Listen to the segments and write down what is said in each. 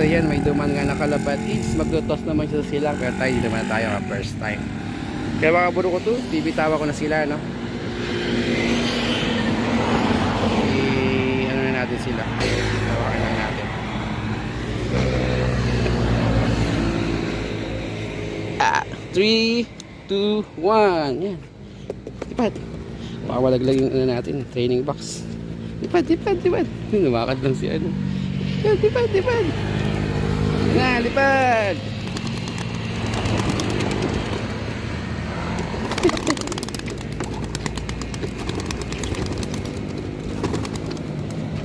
So yan, may duman nga nakalabatis. Maglutos naman siya sila. Kaya tayo, hindi naman tayo ka first time. Kaya mga buro ko to, bibitawa ko na sila, no? Ano na natin sila. Tawakan na natin. 3, 2, 1. Yan. Tipad. Pawalag-lag yung ano natin, training box. Tipad. Lumakad lang si ano. Yan, tipad. Na, lipad.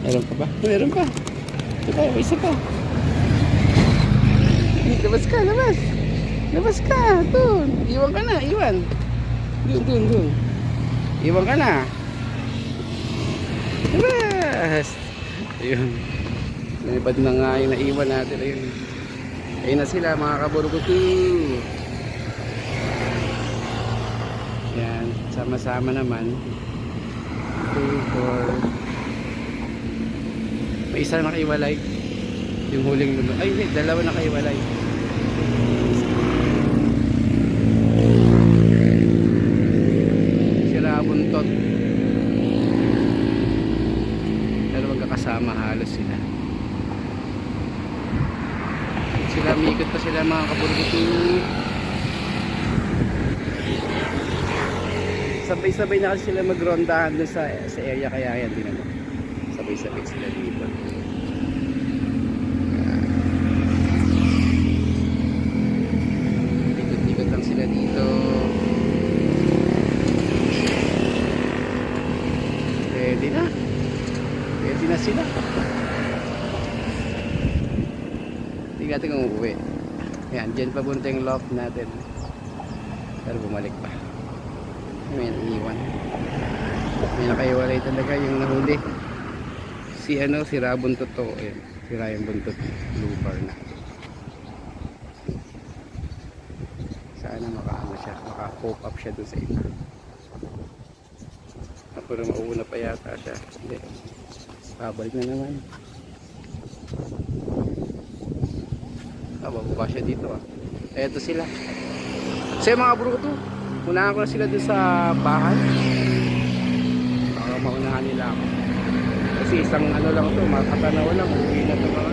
Meron pa ba? Meron pa. Diba, may isa pa. Labas ka. Doon. Iwan ka na, iwan. Doon. Iwan ka na. Labas. Ayun. Nalipad na nga yung naiwan natin. Ayun na sila mga kaburukutu. Yan. Sama-sama naman. 2, 4. May isa nakaiwalay. Yung huling lulo. Ay hindi, dalawa nakaiwalay. Sira buntot. Pero magkakasama halos sila. Mikot pa sila mga kaburgutu. Sabay-sabay na kasi sila magrondahan dun sa area, kaya yan din, sabay-sabay sila dito. Ikot-ikot lang sila dito. Ready na sila. Tingnan natin kung uuwi. Yan, dyan papunta yung loft natin. Pero bumalik pa. May naiwan. May nakaiwalay talaga yung nahuli. Si Rabuntot to. Ayan, si Ryan Buntot. Blue bar na. Sana maka-pop up siya doon sa ina. Pero mauuna pa yata siya. Hindi. Pabalik na naman. Bababa siya dito. Eto sila. So yung mga bro ko to, unahan ko na sila dun sa bahay. Baka maunahan nila ako. Kasi isang ano lang to, makatanaw lang. Uwi na ito mga.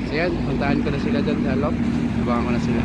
So yan, puntahan ko na sila dun sa loft. Abangan ko na sila.